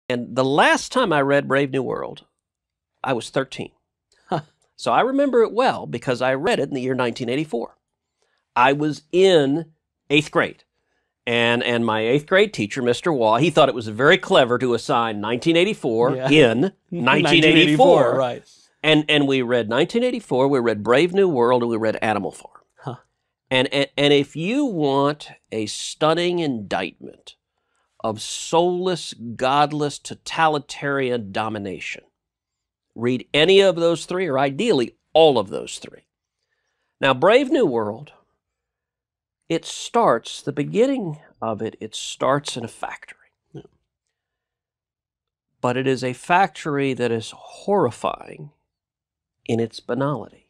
And the last time I read Brave New World, I was 13. Huh. So I remember it well because I read it in the year 1984. I was in 8th grade. And my 8th grade teacher, Mr. Waugh, he thought it was very clever to assign 1984 in 1984. Right. And we read 1984, we read Brave New World, and we read Animal Farm. Huh. And if you want a stunning indictment of soulless, godless, totalitarian domination, read any of those three, or ideally all of those three. Now, Brave New World, it starts, the beginning of it, it starts in a factory. Yeah. But it is a factory that is horrifying in its banality.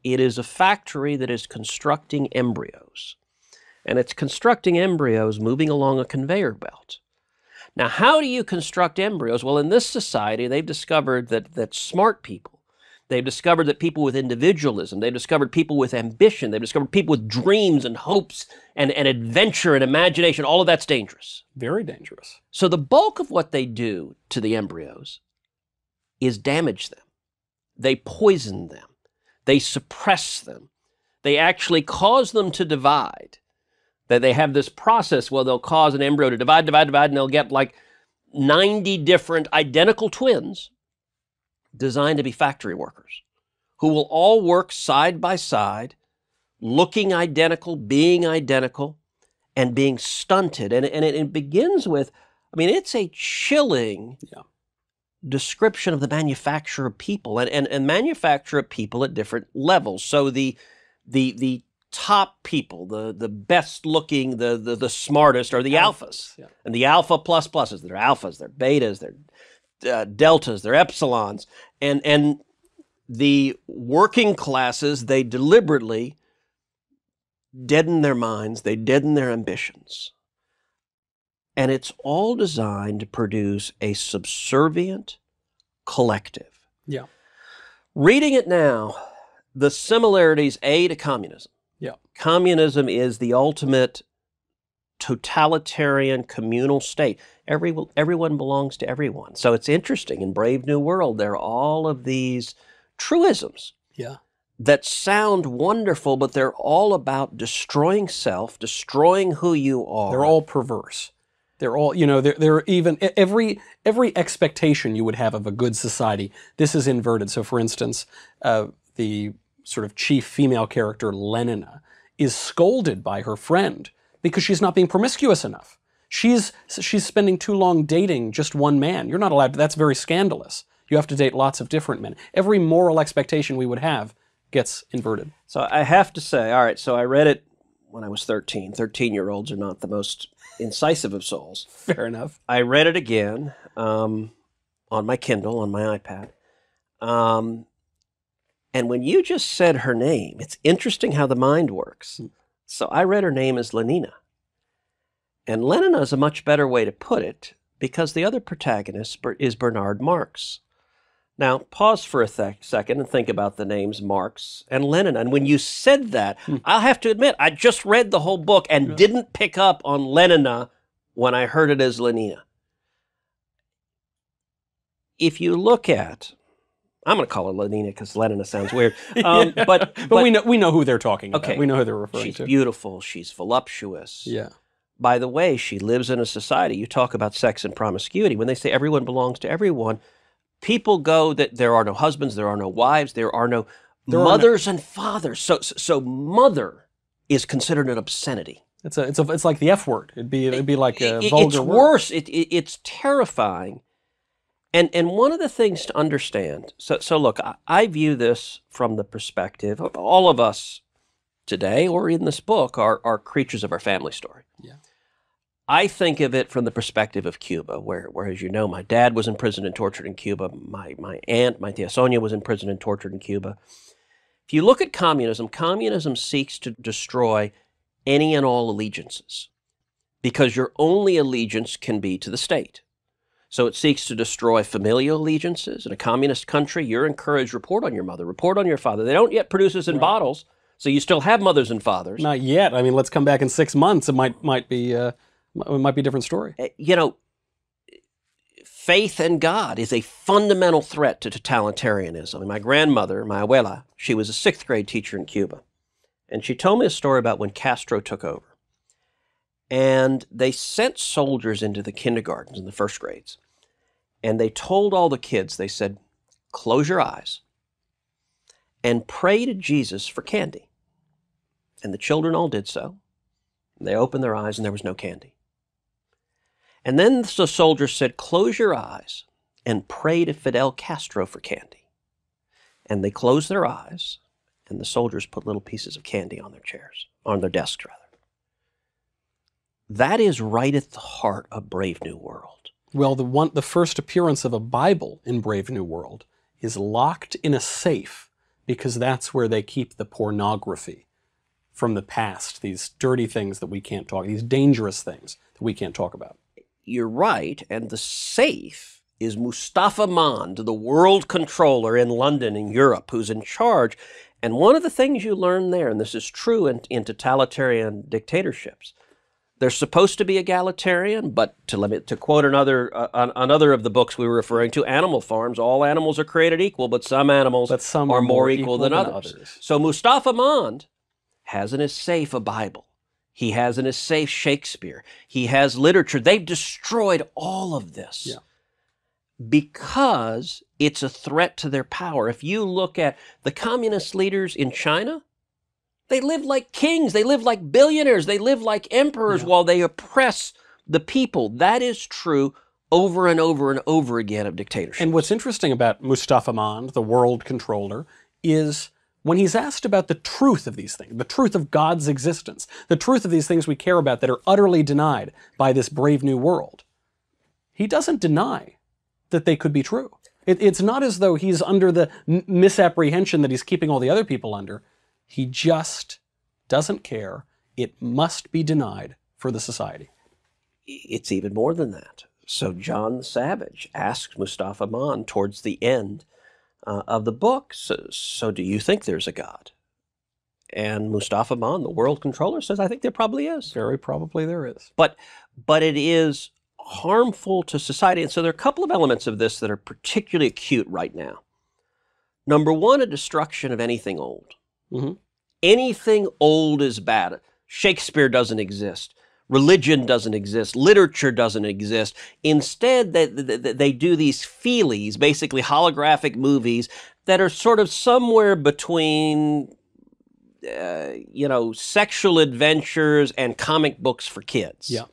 It is a factory that is constructing embryos. And it's constructing embryos moving along a conveyor belt. Now, how do you construct embryos? Well, in this society, they've discovered that smart people, they've discovered that people with individualism, they've discovered people with ambition, they've discovered people with dreams and hopes and adventure and imagination, all of that's dangerous. Very dangerous. So the bulk of what they do to the embryos is damage them. They poison them. They suppress them. They actually cause them to divide. That they have this process where they'll cause an embryo to divide, and they'll get like 90 different identical twins designed to be factory workers who will all work side by side, looking identical, and being stunted. And it begins with, I mean, it's a chilling description of the manufacture of people and manufacture of people at different levels. So the top people, the best looking, the smartest are the alphas. Yeah. And the alpha plus pluses. They're alphas, they're betas, they're deltas, they're epsilons. And the working classes, they deliberately deaden their minds, they deaden their ambitions. And it's all designed to produce a subservient collective. Yeah. Reading it now, the similarities, to communism. Yeah. Communism is the ultimate totalitarian communal state. Everyone belongs to everyone. So it's interesting. In Brave New World, there are all of these truisms that sound wonderful, but they're all about destroying self, destroying who you are. They're all perverse. They're all, they're even, every expectation you would have of a good society, this is inverted. So for instance, the sort of chief female character, Lenina, is scolded by her friend because she's not being promiscuous enough. She's spending too long dating just one man. You're not allowed to, that's very scandalous. You have to date lots of different men. Every moral expectation we would have gets inverted. So I have to say, all right, so I read it when I was 13. 13-year-olds are not the most incisive of souls. Fair enough. I read it again on my Kindle, on my iPad. And when you just said her name, it's interesting how the mind works. So I read her name as Lenina. And Lenina is a much better way to put it because the other protagonist is Bernard Marx. Now, pause for a second and think about the names Marx and Lenin. And when you said that, I'll have to admit, I just read the whole book and didn't pick up on Lenina when I heard it as Lenina. If you look at, I'm going to call her Lenina because Lenina sounds weird. But we know who they're talking about. Okay, we know who they're referring she's to. She's beautiful. She's voluptuous. Yeah. By the way, she lives in a society. You talk about sex and promiscuity. When they say everyone belongs to everyone, people go that there are no husbands, there are no wives, there are no mothers and fathers. So mother is considered an obscenity. It's like the F word. It'd be like a vulgar it's word. Worse. It's terrifying. And one of the things to understand. So look, I view this from the perspective of all of us today, or in this book, are creatures of our family story. Yeah. I think of it from the perspective of Cuba, where as you know, my dad was imprisoned and tortured in Cuba. My aunt, my tia Sonia, was imprisoned and tortured in Cuba. If you look at communism, communism seeks to destroy any and all allegiances because your only allegiance can be to the state. So it seeks to destroy familial allegiances. In a communist country, you're encouraged, report on your mother, report on your father. They don't yet produce this in bottles, so you still have mothers and fathers. Not yet. I mean, let's come back in 6 months. It might be... It might be a different story. faith in God is a fundamental threat to totalitarianism. And my grandmother, my abuela, she was a 6th grade teacher in Cuba. And she told me a story about when Castro took over. And they sent soldiers into the kindergartens in the 1st grades. And they told all the kids, they said, close your eyes and pray to Jesus for candy. And the children all did so. They opened their eyes and there was no candy. And then the soldiers said, close your eyes and pray to Fidel Castro for candy. And they closed their eyes, and the soldiers put little pieces of candy on their chairs, on their desks, rather. That is right at the heart of Brave New World. Well, the first appearance of a Bible in Brave New World is locked in a safe because that's where they keep the pornography from the past, these dirty things that we can't talk, these dangerous things that we can't talk about. You're right, and the safe is Mustafa Mond, the world controller in London, in Europe, who's in charge. And one of the things you learn there, and this is true in totalitarian dictatorships, they're supposed to be egalitarian, but to quote another of the books we were referring to, Animal Farms, all animals are created equal, but some animals are more equal than others. So Mustafa Mond has in his safe a Bible. He has in his safe Shakespeare. He has literature. They've destroyed all of this because it's a threat to their power. If you look at the communist leaders in China, they live like kings. They live like billionaires. They live like emperors while they oppress the people. That is true over and over and over again of dictatorship. And what's interesting about Mustafa Mond, the world controller, is when he's asked about the truth of these things, the truth of God's existence, the truth of these things we care about that are utterly denied by this Brave New World, he doesn't deny that they could be true. It's not as though he's under the misapprehension that he's keeping all the other people under. He just doesn't care. It must be denied for the society. It's even more than that. So John the Savage asks Mustafa Mond towards the end of the book, so do you think there's a God? And Mustafa Mond, the world controller, says, I think there probably is. Very probably there is. But it is harmful to society. And so there are a couple of elements of this that are particularly acute right now. Number one, a destruction of anything old. Mm-hmm. Anything old is bad. Shakespeare doesn't exist. Religion doesn't exist. Literature doesn't exist. Instead, they do these feelies, basically holographic movies, that are sort of somewhere between, sexual adventures and comic books for kids. Yeah.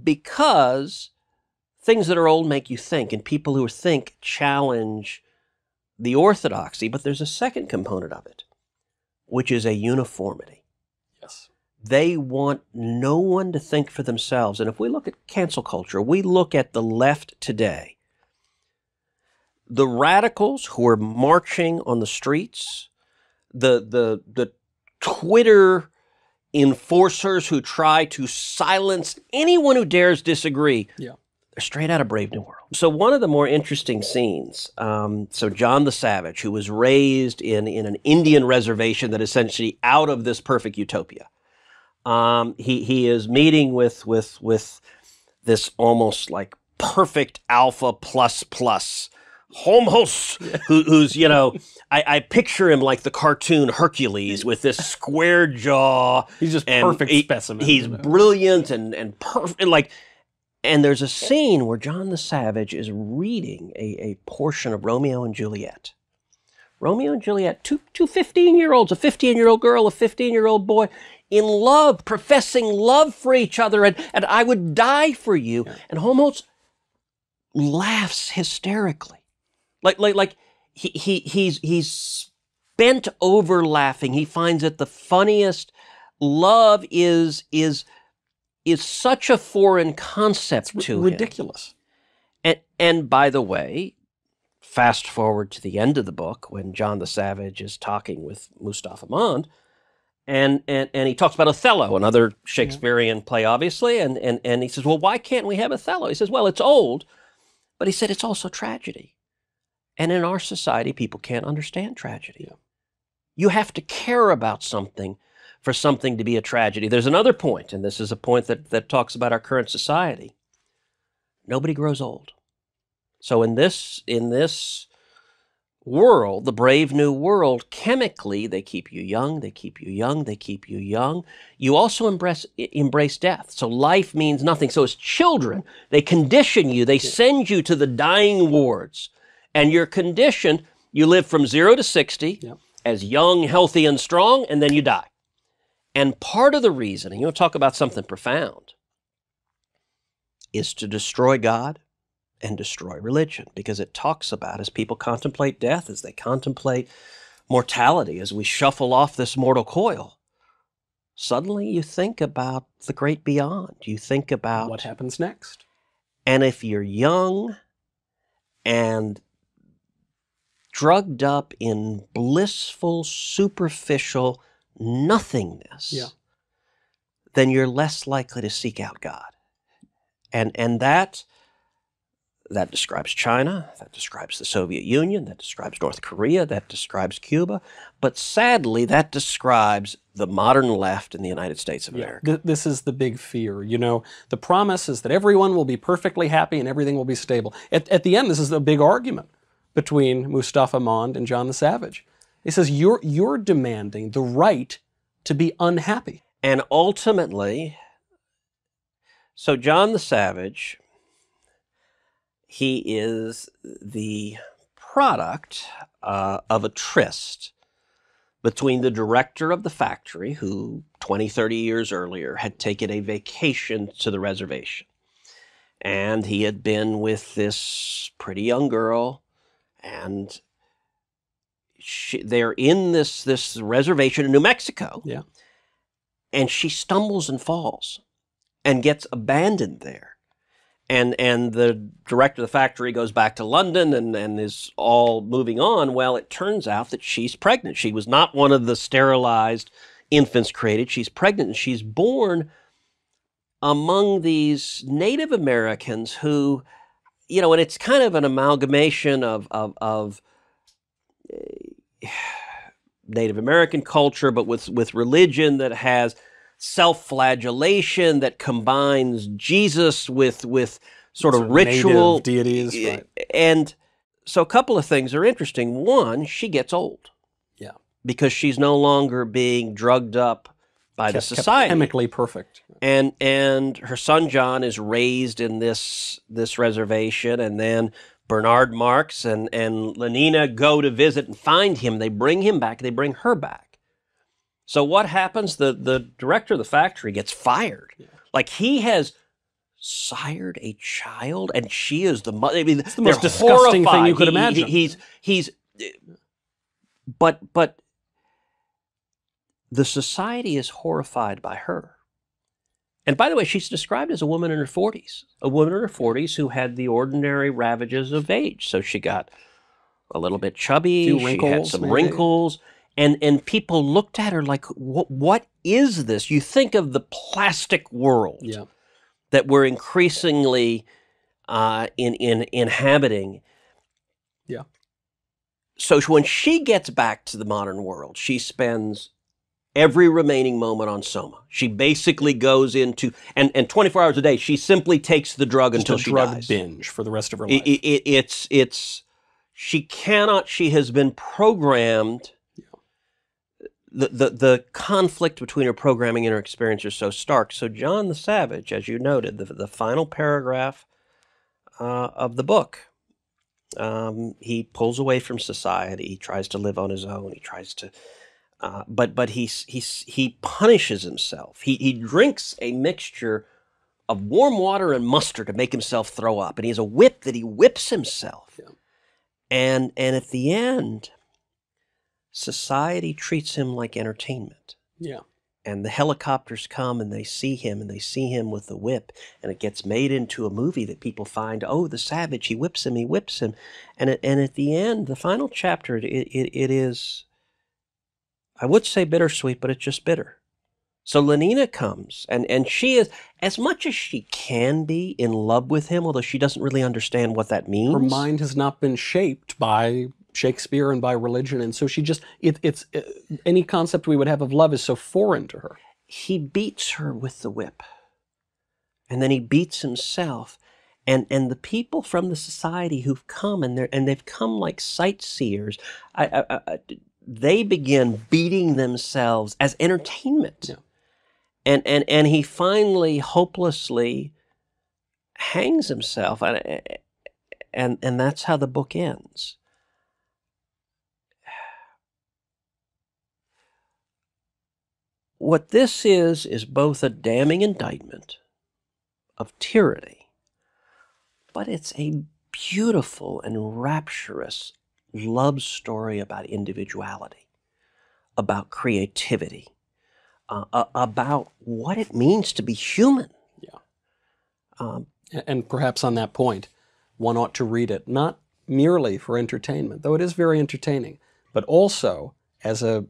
Because things that are old make you think, and people who think challenge the orthodoxy. But there's a second component of it, which is a uniformity. Yes. They want no one to think for themselves. And if we look at cancel culture, we look at the left today, the radicals who are marching on the streets, the Twitter enforcers who try to silence anyone who dares disagree, they're straight out of Brave New World. So one of the more interesting scenes, so John the Savage, who was raised in an Indian reservation that is essentially out of this perfect utopia, he is meeting with this almost like perfect alpha plus homos, who's, I picture him like the cartoon Hercules with this square jaw. He's just perfect specimen. He's brilliant and perfect, and there's a scene where John the Savage is reading a portion of Romeo and Juliet. Romeo and Juliet, two 15-year-olds, a 15-year-old girl, a 15-year-old boy, in love, professing love for each other, and I would die for you. Yeah. And Homos laughs hysterically. Like he's bent over laughing. He finds it the funniest. Love is such a foreign concept to him. Ridiculous. And by the way, fast forward to the end of the book when John the Savage is talking with Mustafa Mond, and he talks about Othello, another Shakespearean play, obviously, and he says, well, why can't we have Othello? He says, well, it's old, but he said it's also tragedy. And in our society, people can't understand tragedy. Yeah. You have to care about something for something to be a tragedy. There's another point, and this is a point that talks about our current society. Nobody grows old. So in this world, the brave new world, chemically, they keep you young, they keep you young, they keep you young. You also embrace death. So life means nothing. So as children, they condition you, they send you to the dying wards. And you're conditioned, you live from 0 to 60 as young, healthy, and strong, and then you die. And part of the reason, and you'll talk about something profound, is to destroy God and destroy religion, because it talks about, as people contemplate death, as they contemplate mortality, as we shuffle off this mortal coil, suddenly you think about the great beyond. You think about what happens next. And if you're young and drugged up in blissful, superficial nothingness, then you're less likely to seek out God. And that describes China, that describes the Soviet Union, that describes North Korea, that describes Cuba, but sadly that describes the modern left in the United States of America. This is the big fear. You know, the promise is that everyone will be perfectly happy and everything will be stable. At the end, this is a big argument between Mustafa Mond and John the Savage. He says, you're demanding the right to be unhappy. And ultimately, so John the Savage, he is the product of a tryst between the director of the factory, who 20, 30 years earlier had taken a vacation to the reservation. And he had been with this pretty young girl, and they're in this reservation in New Mexico. Yeah. And she stumbles and falls and gets abandoned there. And the director of the factory goes back to London and is all moving on. Well, it turns out that she's pregnant. She was not one of the sterilized infants created. She's pregnant, and she's born among these Native Americans who, you know, and it's kind of an amalgamation of Native American culture, but with religion that has self-flagellation, that combines Jesus with sort of ritual deities, right. And so a couple of things are interesting. One, she gets old. Yeah. Because she's no longer being drugged up by the society. Chemically perfect. And her son John is raised in this reservation, and then Bernard Marx and Lenina go to visit and find him. They bring him back. They bring her back. So what happens? The director of the factory gets fired. Yeah. Like, he has sired a child, and she is the mother. I mean, it's the most disgusting thing you could imagine. But the society is horrified by her. And by the way, she's described as a woman in her 40s. A woman in her 40s who had the ordinary ravages of age. So she got a little bit chubby, she had some wrinkles. And people looked at her like, what is this? You think of the plastic world that we're increasingly inhabiting. Yeah. So when she gets back to the modern world, she spends every remaining moment on Soma. She basically goes into, and 24 hours a day, she simply takes the drug until she dies. Just a drug binge for the rest of her life. She has been programmed. The conflict between her programming and her experience are so stark. So John the Savage, as you noted, the final paragraph of the book, he pulls away from society. He tries to live on his own. He tries to, but he punishes himself. He drinks a mixture of warm water and mustard to make himself throw up, and he has a whip that he whips himself. Yeah. And at the end, society treats him like entertainment. Yeah. And the helicopters come and they see him with the whip, and it gets made into a movie that people find, oh, the Savage, he whips him. And at the end, the final chapter, it is, I would say bittersweet, but it's just bitter. So Lenina comes, and she is, as much as she can be, in love with him, although she doesn't really understand what that means. Her mind has not been shaped by Shakespeare and by religion, and so she just, any concept we would have of love is so foreign to her. He beats her with the whip, and then he beats himself, And the people from the society who've come, and they've come like sightseers, they begin beating themselves as entertainment. Yeah. And he finally, hopelessly hangs himself, and that's how the book ends. What this is both a damning indictment of tyranny, but it's a beautiful and rapturous love story about individuality, about creativity, about what it means to be human. Yeah. And perhaps on that point, one ought to read it not merely for entertainment, though it is very entertaining, but also as a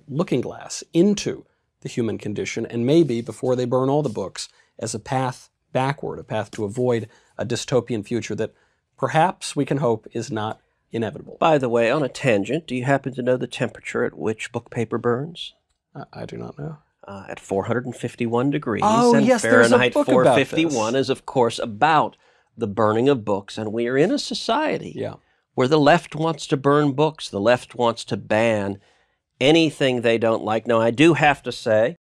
looking glass into the human condition, and maybe, before they burn all the books, as a path backward, a path to avoid a dystopian future that perhaps we can hope is not inevitable. By the way, on a tangent, do you happen to know the temperature at which book paper burns? I do not know. At 451 degrees. Oh, and yes, there's a Fahrenheit book about 451 this. is, of course, about the burning of books. And we are in a society Yeah. where the left wants to burn books. The left wants to ban anything they don't like. Now, I do have to say,